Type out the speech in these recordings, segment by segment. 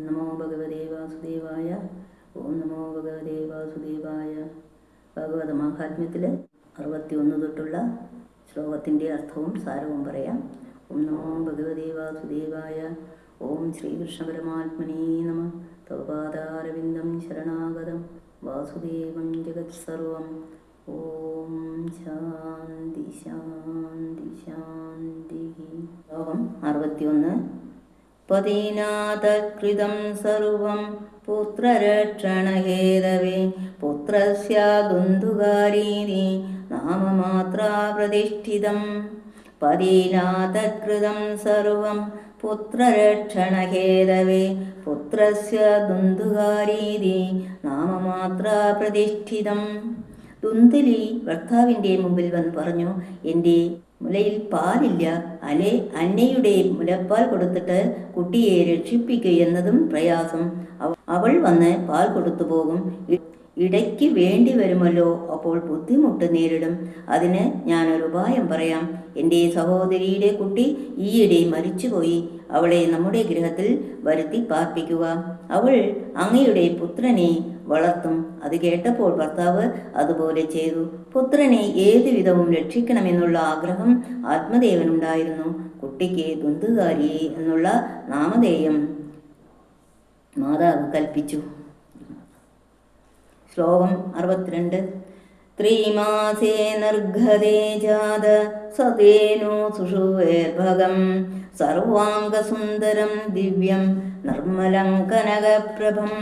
നമോ ഭഗവതേ വാസുദേവായ. ഓം നമോ ഭഗവതേ വാസുദേവായ. ഭാഗവത മാഹാത്മ്യത്തിൽ 61 തൊട്ടുള്ള ശ്ലോകത്തിൻ്റെ അർത്ഥവും സാരവും പറയാം. ഓം നമോ ഭഗവതേ വാസുദേവായ. ഓം ശ്രീകൃഷ്ണ പരമാത്മനേ നമ. തവ പാദാരവിന്ദം ശരണാഗതം വാസുദേവം ജഗത്സർവം. ഓം ശാന്തി ശാന്തി ശാന്തി. ശ്ലോകം 61. പതിനാഥകൃതം സർവം പുത്രരക്ഷണഹേതവേ പുത്രസ്യാദുന്ദുകാരീതി നാമമാത്രാ പ്രതിഷ്ഠിതം. പതിനാഥകൃതം സർവം പുത്രരക്ഷണഹേതവേ പുത്രസ്യ ദുന്ദുകാരീതി നാമമാത്രാ പ്രതിഷ്ഠിതം. ദുന്ദുലി ഭർത്താവിൻ്റെ മുമ്പിൽ വന്ന് പറഞ്ഞു, എൻ്റെ മുലയിൽ പാലില്ല, അന്നയുടെ മുലപ്പാൽ കൊടുത്തിട്ട് കുട്ടിയെ രക്ഷിപ്പിക്കുകയെന്നതും പ്രയാസം. അവൾ വന്ന് പാൽ കൊടുത്തു പോകും, ഇടയ്ക്ക് വേണ്ടി വരുമല്ലോ, അപ്പോൾ ബുദ്ധിമുട്ട് നേരിടും. അതിന് ഞാനൊരു ഉപായം പറയാം. എൻ്റെ സഹോദരിയുടെ കുട്ടി ഈയിടെ മരിച്ചുപോയി. അവളെ നമ്മുടെ ഗൃഹത്തിൽ വരുത്തി പാർപ്പിക്കുക. അവൾ അങ്ങയുടെ പുത്രനെ വളർത്തും. അത് കേട്ടപ്പോൾ ഭർത്താവ് അതുപോലെ ചെയ്തു. പുത്രനെ ഏതുവിധവും രക്ഷിക്കണമെന്നുള്ള ആഗ്രഹം ആത്മദേവനുണ്ടായിരുന്നു. കുട്ടിക്ക് ദുന്ദുകാരി എന്നുള്ള നാമധേയം മാതാവ് കൽപ്പിച്ചു. ശ്ലോകം 62. ത്രിമാസേ നിർഘതേ ജാത സതേനോ സുഷുവേർഭകം സർവാംഗസുന്ദരം ദിവ്യം നിർമ്മലം കനകപ്രഭം.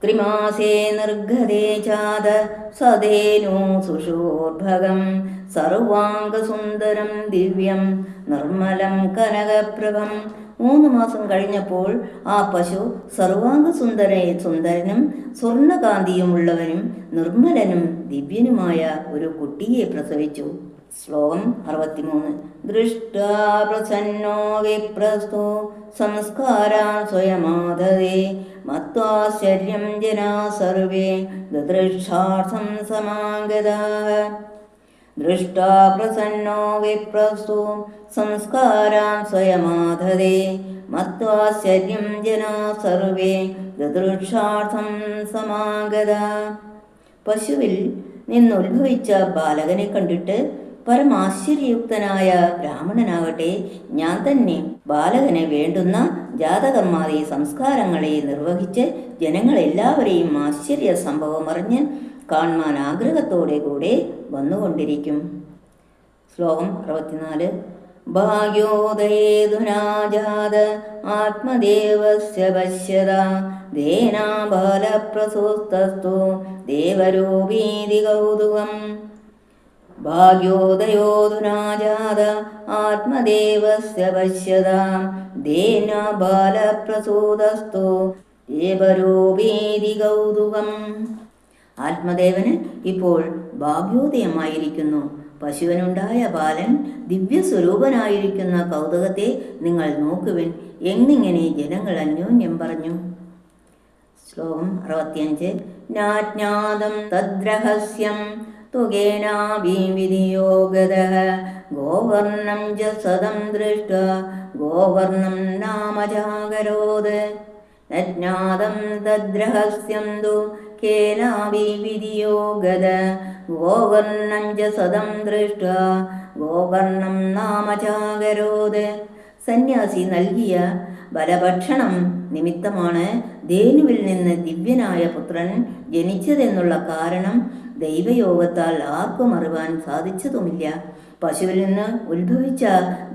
ത്രിമാസേ നിർഘതേ ജാത സതേനോ സുഷുർഭകം സർവാംഗസുന്ദരം ദിവ്യം നിർമ്മലം കനകപ്രഭം. 3 മാസം കഴിഞ്ഞപ്പോൾ ആ പശു സുന്ദരനും സ്വർണകാന്തിയുമുള്ളവനും നിർമ്മലനും ദിവ്യനുമായ ഒരു കുട്ടിയെ പ്രസവിച്ചു. ശ്ലോകം 63. ദൃഷ്ടാ പ്രസന്നോ വിപ്രസ്തോ സംസ്കാരാ സ്വയമാദദേ മത്വാശ്ചര്യം ജനാ സർവേ ദദൃക്ഷാർത്ഥം സമാഗതാഃ. ദൃഷ്ടാ പ്രസന്നോ വിപ്രസ്തു സംസ്കാരാൻ സ്വയമാധദേ മത്വാശ്ചര്യം ജനാ സർവേ ദദൃക്ഷാർത്ഥം സമാഗതാഃ. പശുവിൽ നിന്നുത്ഭവിച്ച ബാലകനെ കണ്ടിട്ട് പരമാശ്ചര്യയുക്തനായ ബ്രാഹ്മണനാകട്ടെ, ഞാൻ തന്നെ ബാലകന് വേണ്ടുന്ന ജാതകർമാരെ സംസ്കാരങ്ങളെ നിർവഹിച്ച് ജനങ്ങളെല്ലാവരെയും ആശ്ചര്യ സംഭവം അറിഞ്ഞ് കാണുവാൻ ആഗ്രഹത്തോടെ കൂടെ വന്നുകൊണ്ടിരിക്കും. ശ്ലോകം 64. ഭാഗ്യോദയേതുനാജാത ആത്മദേവസ്യ പശ്യത ദേനാ ബാലപ്രസൂസ്തസ്തു ദേവരൂപീതി കൗതുകം. ഭാഗ്യോദയോതുനാജാത ആത്മദേവസ്യ പശ്യത ദേനാ ബാലപ്രസൂതസ്തു ദേവരൂപീതി കൗതുകം. ആത്മദേവന് ഇപ്പോൾ ഭാഗ്യോദയമായിരിക്കുന്നു. പശുവിനുണ്ടായ ബാലൻ ദിവ്യസ്വരൂപനായിരിക്കുന്ന കൗതുകത്തെ നിങ്ങൾ നോക്കുവിൻ എന്നിങ്ങനെ ജനങ്ങൾ അന്യോന്യം പറഞ്ഞു. ശ്ലോകം 65. നാജ്ഞാതം തദ്രഹസ്യം തുകേനാവിധിയോഗതഃ ഗോവർണം ച സദം ദൃഷ്ട്വാ ഗോവർണം നാമ ജാഗരോത്. നജ്ഞാതം തദ്രഹസ്യം തു കേനാവിധിയോഗത ഗോവർണം ച സദം ദൃഷ്ട്വാ ഗോവർണം നാമ ജാഗരോത്. സന്യാസി നൽകിയ ബലഭക്ഷണം നിമിത്തമാണ് ധേനുവിൽ നിന്ന് ദിവ്യനായ പുത്രൻ ജനിച്ചതെന്നുള്ള കാരണം ദൈവയോഗത്താൽ ആർക്കും അറിവാൻ സാധിച്ചതുമില്ല. പശുവിൽ നിന്ന് ഉത്ഭവിച്ച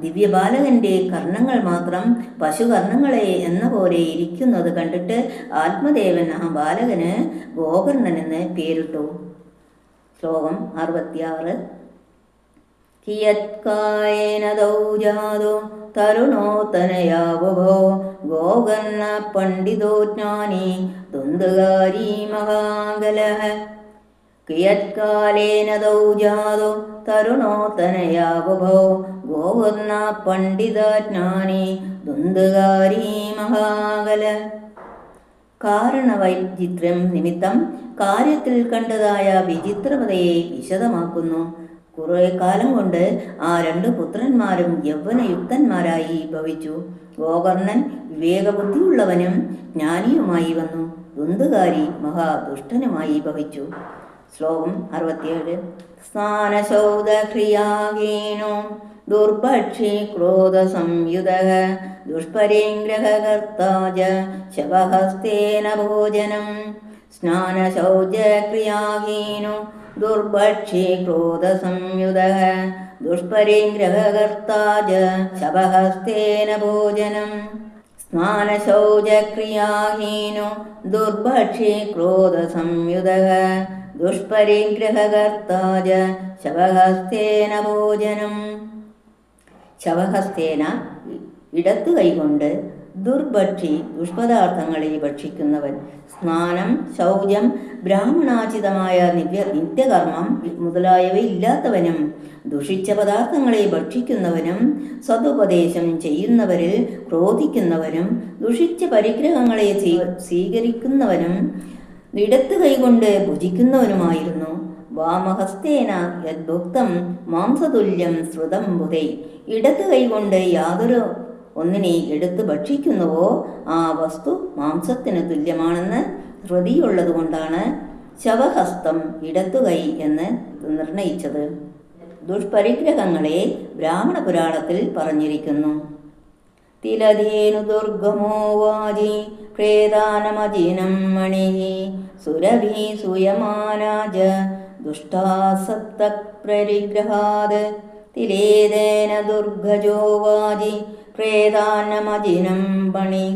ദിവ്യബാലകന്റെ കർണങ്ങൾ മാത്രം പശുകർണങ്ങളെ എന്ന പോലെ ഇരിക്കുന്നത് കണ്ടിട്ട് ആത്മദേവൻ ആ ബാലകന് ഗോകർണനെന്ന് പേരിട്ടു. ശ്ലോകം 66. കിയത്കായേന ദൗജാതോ തരുണോ തനയാവുഭോ ഗോകർണ പണ്ഡിതോ ജ്ഞാനി ദുന്ദുകാരി മഹാകലഃ. കിയത്കാലേന ദൗജാതോ തരുണോ തനയാവുഭോ ഗോകർണ പണ്ഡിത ജ്ഞാനി ദുന്ദുകാരി മഹാകലഃ. കാരണവൈചിത്രം നിമിത്തം കാര്യത്തിൽ കണ്ടതായ വിചിത്രമതയെ വിശദമാക്കുന്നു. കുറെ കാലം കൊണ്ട് ആ 2 പുത്രന്മാരും യൗവനയുക്തന്മാരായി ഭവിച്ചു. ഗോകർണൻ വിവേകബുദ്ധിയുള്ളവനും ജ്ഞാനിയുമായി വന്നു. ദുന്ദുകാരി മഹാദുഷ്ടനുമായി ഭവിച്ചു. ശ്ലോകം 67. സ്നാനശൗദക്രിയാഹീനോ ദുർഭക്ഷി ക്രോധസംയുതഃ ദുഷ്പരിഗ്രഹകർത്താ ച ശവഹസ്തേന ഭോജനം. സ്നാനശൗചക്രിയാഹീനോ ദുർഭക്ഷി ക്രോധസംയുതഃ ദുഷ്പരിഗ്രഹകർത്താ ച ശവഹസ്തേന ഭോജനം. സ്നാനശൗചക്രിയാഹീനോ ദുർഭക്ഷി ക്രോധസംയുതഃ ദുഷ്പരിഗ്രഹകർത്താ ച ശവഹസ്തേന ഭോജനം. ശവഹസ്തേന ഇടത്തു കൈകൊണ്ട് ദുർഭക്ഷി ദുഷ്പദാർത്ഥങ്ങളെ ഭക്ഷിക്കുന്നവൻ. സ്നാനം, ശൗചം, ബ്രാഹ്മണാചിതമായ നിത്യകർമ്മം മുതലായവ ഇല്ലാത്തവനും ദുഷിച്ച പദാർത്ഥങ്ങളെ ഭക്ഷിക്കുന്നവനും സതുപദേശം ചെയ്യുന്നവരിൽ ക്രോധിക്കുന്നവനും ദുഷിച്ച പരിഗ്രഹങ്ങളെ സ്വീകരിക്കുന്നവനും ഇടത്തു കൈകൊണ്ട് ഭുജിക്കുന്നവനുമായിരുന്നു. വാമഹസ്തേന യദ്ഭുക്തം മാംസതുല്യം ശ്രുതം ബുധൈ. ഇടത്തു കൈകൊണ്ട് യാതൊരു ഒന്നിനെ എടുത്ത് ഭക്ഷിക്കുന്നുവോ ആ വസ്തു മാംസത്തിന് തുല്യമാണെന്ന് ശ്രുതിയുള്ളതുകൊണ്ടാണ് ശവഹസ്തം ഇടത്തുകൈ എന്ന് നിർണയിച്ചത്. ദുഷ്പരിഗ്രഹങ്ങളെ ബ്രാഹ്മണ പുരാണത്തിൽ പറഞ്ഞിരിക്കുന്നു. തിലധേനു ദുർഗമോ വാജി പ്രേതാനമജിനം മണി സുരഭി സൂയമാനാജ ദുഷ്ടാസക്ത പരിഗ്രഹാത്. തിലേദേന ദുർഗജോ വാജി പ്രേതാനമജിനം മണി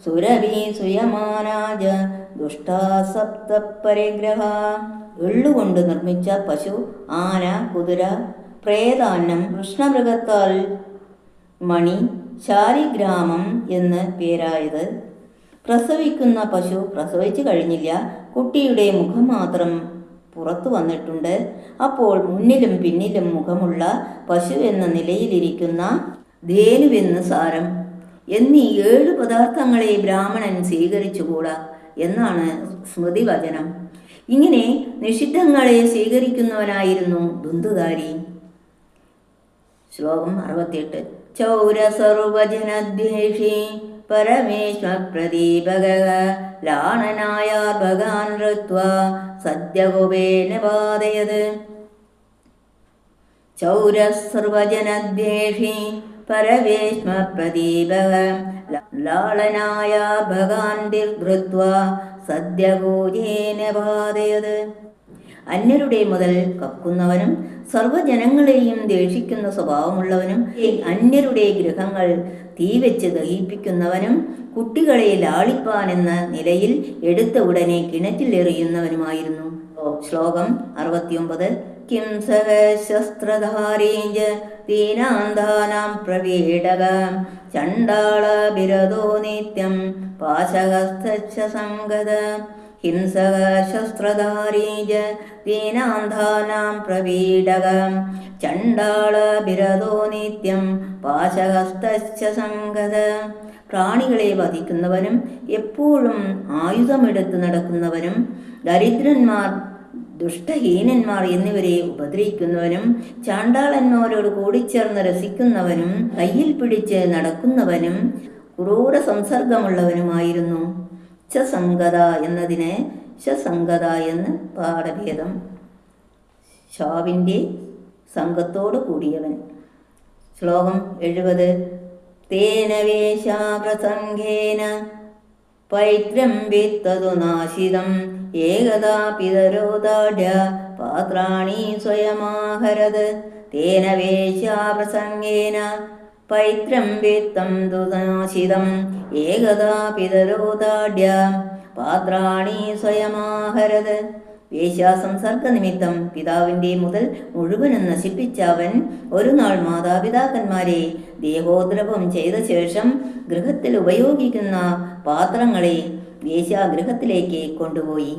സുരഭി സൂയമാനാജ ദുഷ്ടാസപ്ത പരിഗ്രഹ. എള്ളുകൊണ്ട് നിർമ്മിച്ച പശു, ആന, കുതിര, പ്രേതാന്നം, കൃഷ്ണമൃഗത്താൽ മണി, ശാലിഗ്രാമം എന്ന് പേരായത്. പ്രസവിക്കുന്ന പശു പ്രസവിച്ചു കഴിഞ്ഞില്ല, കുട്ടിയുടെ മുഖം മാത്രം പുറത്തു വന്നിട്ടുണ്ട്. അപ്പോൾ മുന്നിലും പിന്നിലും മുഖമുള്ള പശു എന്ന നിലയിലിരിക്കുന്ന ധേനുവെന്ന് സാരം. എന്നീ 7 പദാർത്ഥങ്ങളെ ബ്രാഹ്മണൻ സ്വീകരിച്ചുകൂടാ എന്നാണ് സ്മൃതിവചനം. ഇങ്ങനെ നിഷിദ്ധങ്ങളെ സ്വീകരിക്കുന്നവനായിരുന്നു ദുന്ദുകാരി. ശ്ലോകം 68. ചൗരസർവജനദ്വേഷി പരമേശ്വരപ്രദീപകഃ ലാളനായാ ഭഗാൻ ഋത്വാ സദ്യഗോപേന പാതയത്. ചൗരസർവജനദ്വേഷി പരമേശ്വരപ്രദീപകഃ ലാളനായാ ഭഗാൻ ധൃത്വാ സദ്യഗോപേന പാതയത്. അന്യരുടെ മുതൽ കക്കുന്നവനും സർവ്വജനങ്ങളെയും ദേഷിക്കുന്ന സ്വഭാവമുള്ളവനും അന്യരുടെ ഗൃഹങ്ങൾ തീവെച്ച് ദഹിപ്പിക്കുന്നവനും കുട്ടികളെ ലാളിപ്പാൻ എന്ന നിലയിൽ എടുത്ത ഉടനെ കിണറ്റിലെറിയുന്നവനുമായിരുന്നു. ശ്ലോകം 69. കിം സഹ ശസ്ത്രധാരീഞ്ച ദീനാന്താനാം പ്രവീഡക ചണ്ഡാള ബിരദോ നിത്യം പാശഹസ്തച്ച സംഗത. ഹിംസക ശസ്ത്രധാരീജ ദീനാന്ധാനാം പ്രവീഡക ചണ്ഡാള ബിരദോ നിത്യം പാശഹസ്തച്ച സംഗത. പ്രാണികളെ വധിക്കുന്നവനും എപ്പോഴും ആയുധമെടുത്ത് നടക്കുന്നവനും ദരിദ്രന്മാർ, ദുഷ്ടഹീനന്മാർ എന്നിവരെ ഉപദ്രവിക്കുന്നവനും ചാണ്ടാളന്മാരോട് കൂടിച്ചേർന്ന് രസിക്കുന്നവനും കയ്യിൽ പിടിച്ച് നടക്കുന്നവനും ക്രൂര സംസർഗമുള്ളവനുമായിരുന്നു. ചസംഗത എന്നതിന് ശസംഗത എന്ന് പാഠഭേദം. ശാവിൻ്റെ സംഘത്തോടു കൂടിയവൻ. ശ്ലോകം 70. തേന വേശാപ്രസംഗേന പൈത്രം വിത്തതു നാശിതം ഏകദാ പിതരോദാഢ്യ പാത്രാണി സ്വയമാഹരത്. തേന വേശാപ്രസംഗേന പൈത്രം വിത്തം ദുനാശിതം ഏകദാ പിതരോദാഢ്യ പാത്രാണി സ്വയമാഹരത്. വേശ്യാസംസർഗ നിമിത്തം പിതാവിൻ്റെ മുതൽ മുഴുവനും നശിപ്പിച്ച അവൻ ഒരു നാൾ മാതാപിതാക്കന്മാരെ ദേഹോദ്രവം ചെയ്ത ശേഷം ഗൃഹത്തിൽ ഉപയോഗിക്കുന്ന പാത്രങ്ങളെ വേശ്യാഗൃഹത്തിലേക്ക് കൊണ്ടുപോയി.